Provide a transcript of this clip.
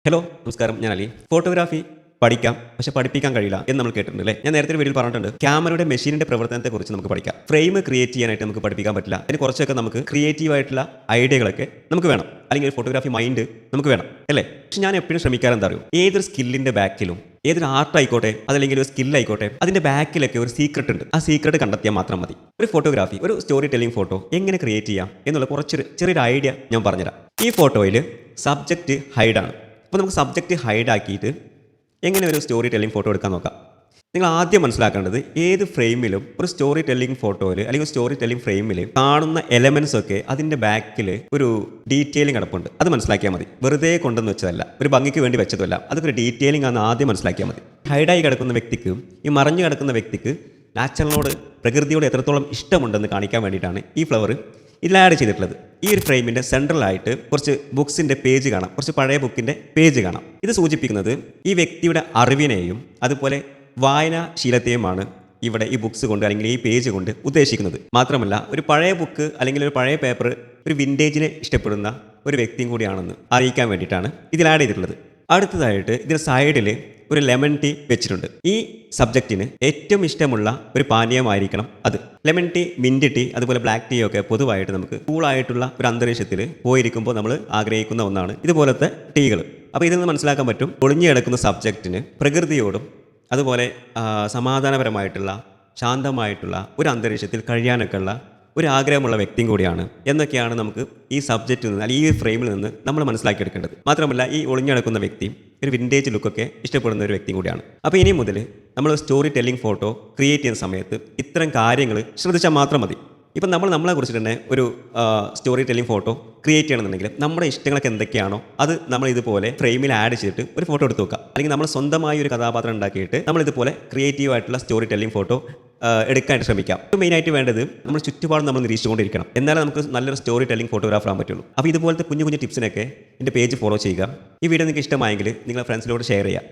Hello നമസ്കാരം, ഞാൻ Ali. Photography പഠിക്കാം, പക്ഷെ പഠിപ്പിക്കാൻ കഴിയില്ല എന്ന് നമ്മൾ കേട്ടിട്ടുണ്ട് അല്ലേ? ഞാൻ നേരത്തെ ഒരു വീഡിയോയിൽ പറഞ്ഞിട്ടുണ്ട്, ക്യാമറയുടെ മെഷീനിന്റെ പ്രവർത്തനത്തെക്കുറിച്ച് നമുക്ക് പഠിക്കാം. ഫ്രെയിം ക്രിയേറ്റ് ചെയ്യാനായിട്ട് നമുക്ക് പഠിപ്പിക്കാൻ പറ്റില്ല. അതിന് കുറച്ചൊക്കെ നമുക്ക് ക്രിയേറ്റീവ് ആയിട്ടുള്ള ഐഡിയകളൊക്കെ നമുക്ക് വേണം, അല്ലെങ്കിൽ ഒരു ഫോട്ടോഗ്രാഫി മൈൻഡ് നമുക്ക് വേണം അല്ലേ? പക്ഷെ ഞാൻ എപ്പോഴും ശ്രമിക്കാറ് എന്താ അറിയോ, ഏതൊരു സ്കില്ലിന്റെ ബാക്കിലും, ഏതൊരു ആർട്ട് ആയിക്കോട്ടെ അതല്ലെങ്കിൽ ഒരു സ്കിൽ ആയിക്കോട്ടെ, അതിന്റെ ബാക്കിലൊക്കെ ഒരു സീക്രട്ട് ഉണ്ട്. ആ സീക്രട്ട് കണ്ടെത്തിയാൽ മാത്രം മതി. ഒരു ഫോട്ടോഗ്രാഫി, ഒരു സ്റ്റോറി ടെല്ലിംഗ് ഫോട്ടോ എങ്ങനെ ക്രിയേറ്റ് ചെയ്യാം എന്നുള്ള ചെറിയൊരു ഐഡിയ ഞാൻ പറഞ്ഞുതരാം. ഈ ഫോട്ടോയിൽ സബ്ജക്റ്റ് ഹൈഡാണ്. അപ്പോൾ നമുക്ക് സബ്ജക്റ്റ് ഹൈഡ് ആക്കിയിട്ട് എങ്ങനെ ഒരു സ്റ്റോറി ടെല്ലിംഗ് ഫോട്ടോ എടുക്കാൻ നോക്കാം. നിങ്ങൾ ആദ്യം മനസ്സിലാക്കേണ്ടത്, ഏത് ഫ്രെയിമിലും ഒരു സ്റ്റോറി ടെല്ലിംഗ് ഫോട്ടോയിൽ അല്ലെങ്കിൽ സ്റ്റോറി ടെല്ലിംഗ് ഫ്രെയിമിൽ കാണുന്ന എലമെന്റ്സ് ഒക്കെ അതിൻ്റെ ബാക്കിൽ ഒരു ഡീറ്റെയിലിംഗ് കിടപ്പുണ്ട്. അത് മനസ്സിലാക്കിയാൽ മതി. വെറുതെ കൊണ്ടുവന്ന് വെച്ചതല്ല, ഒരു ഭംഗിക്ക് വേണ്ടി വെച്ചതല്ല, അതൊക്കെ ഒരു ഡീറ്റെയിലിംഗ് ആണെന്ന് ആദ്യം മനസ്സിലാക്കിയാൽ മതി. ഹൈഡായി കിടക്കുന്ന വ്യക്തിക്ക്, ഈ മറഞ്ഞു കിടക്കുന്ന വ്യക്തിക്ക് നാച്ചുറലിനോട്, പ്രകൃതിയോട് എത്രത്തോളം ഇഷ്ടമുണ്ടെന്ന് കാണിക്കാൻ വേണ്ടിയിട്ടാണ് ഈ ഫ്ലവർ ഇതിൽ ആഡ് ചെയ്തിട്ടുള്ളത്. ഈ ഒരു ഫ്രെയിമിൻ്റെ സെൻട്രലായിട്ട് കുറച്ച് ബുക്സിൻ്റെ പേജ് കാണാം, കുറച്ച് പഴയ ബുക്കിൻ്റെ പേജ് കാണാം. ഇത് സൂചിപ്പിക്കുന്നത് ഈ വ്യക്തിയുടെ അറിവിനെയും അതുപോലെ വായനാശീലത്തെയുമാണ് ഇവിടെ ഈ ബുക്സ് കൊണ്ട് അല്ലെങ്കിൽ ഈ പേജ് കൊണ്ട് ഉദ്ദേശിക്കുന്നത്. മാത്രമല്ല, ഒരു പഴയ ബുക്ക് അല്ലെങ്കിൽ ഒരു പഴയ പേപ്പർ ഒരു വിൻറ്റേജിനെ ഇഷ്ടപ്പെടുന്ന ഒരു വ്യക്തിയും കൂടിയാണെന്ന് അറിയിക്കാൻ വേണ്ടിയിട്ടാണ് ഇതിൽ ആഡ് ചെയ്തിട്ടുള്ളത്. അടുത്തതായിട്ട് ഇതിന് സൈഡിൽ ഒരു ലെമൺ ടീ വെച്ചിട്ടുണ്ട്. ഈ സബ്ജക്റ്റിന് ഏറ്റവും ഇഷ്ടമുള്ള ഒരു പാനീയമായിരിക്കണം അത്. ലെമൺ ടീ, മിൻറ്റ് ടീ, അതുപോലെ ബ്ലാക്ക് ടീ ഒക്കെ പൊതുവായിട്ട് നമുക്ക് കൂളായിട്ടുള്ള ഒരു അന്തരീക്ഷത്തിൽ പോയിരിക്കുമ്പോൾ നമ്മൾ ആഗ്രഹിക്കുന്ന ഒന്നാണ് ഇതുപോലത്തെ ടീകൾ. അപ്പോൾ ഇതിൽ നിന്ന് മനസ്സിലാക്കാൻ പറ്റും, ഒളിഞ്ഞു കിടക്കുന്ന സബ്ജക്റ്റിന് പ്രകൃതിയോടും അതുപോലെ സമാധാനപരമായിട്ടുള്ള, ശാന്തമായിട്ടുള്ള ഒരു അന്തരീക്ഷത്തിൽ കഴിയാനൊക്കെ ഉള്ള ഒരു ആഗ്രഹമുള്ള വ്യക്തിയും കൂടിയാണ് എന്നൊക്കെയാണ് നമുക്ക് ഈ സബ്ജക്റ്റിൽ നിന്ന് അല്ലെങ്കിൽ ഈ ഫ്രെയിമിൽ നിന്ന് നമ്മൾ മനസ്സിലാക്കിയെടുക്കേണ്ടത്. മാത്രമല്ല, ഈ ഒളിഞ്ഞു കിടക്കുന്ന വ്യക്തി ഒരു വിൻറ്റേജ് ലുക്കൊക്കെ ഇഷ്ടപ്പെടുന്ന ഒരു വ്യക്തിയും കൂടിയാണ്. അപ്പോൾ ഇനി മുതൽ നമ്മൾ സ്റ്റോറി ടെല്ലിംഗ് ഫോട്ടോ ക്രിയേറ്റ് ചെയ്യുന്ന സമയത്ത് ഇത്തരം കാര്യങ്ങൾ ശ്രദ്ധിച്ചാൽ മാത്രം മതി. ഇപ്പം നമ്മളെ കുറിച്ചിട്ട് തന്നെ ഒരു സ്റ്റോറി ടെല്ലിംഗ് ഫോട്ടോ ക്രിയേറ്റ് ചെയ്യണമെന്നുണ്ടെങ്കിൽ നമ്മുടെ ഇഷ്ടങ്ങളൊക്കെ എന്തൊക്കെയാണോ അത് നമ്മൾ ഇതുപോലെ ഫ്രെയിമിൽ ആഡ് ചെയ്തിട്ട് ഒരു ഫോട്ടോ എടുത്ത് വെക്കാം. അല്ലെങ്കിൽ നമ്മൾ സ്വന്തമായി ഒരു കഥാപാത്രം ഉണ്ടാക്കിയിട്ട് നമ്മൾ ഇതുപോലെ ക്രിയേറ്റീവ് ആയിട്ടുള്ള സ്റ്റോറി ടെല്ലിംഗ് ഫോട്ടോ എടുക്കാനായിട്ട് ശ്രമിക്കാം. മെയിനായിട്ട് വേണ്ടത്, നമ്മൾ ചുറ്റുപാടും നമ്മൾ നിരീക്ഷിച്ചുകൊണ്ടിരിക്കണം. എന്നാലേ നമുക്ക് നല്ലൊരു സ്റ്റോറി ടെല്ലിംഗ് ഫോട്ടോഗ്രാഫർ ആകാൻ പറ്റുള്ളൂ. അപ്പോൾ ഇതുപോലത്തെ കുഞ്ഞു ടിപ്സിനൊക്കെ എൻ്റെ പേജ് ഫോളോ ചെയ്യുക. ഈ വീഡിയോ നിങ്ങൾക്ക് ഇഷ്ടമായെങ്കിൽ നിങ്ങളുടെ ഫ്രണ്ട്സിനോട് ഷെയർ ചെയ്യുക.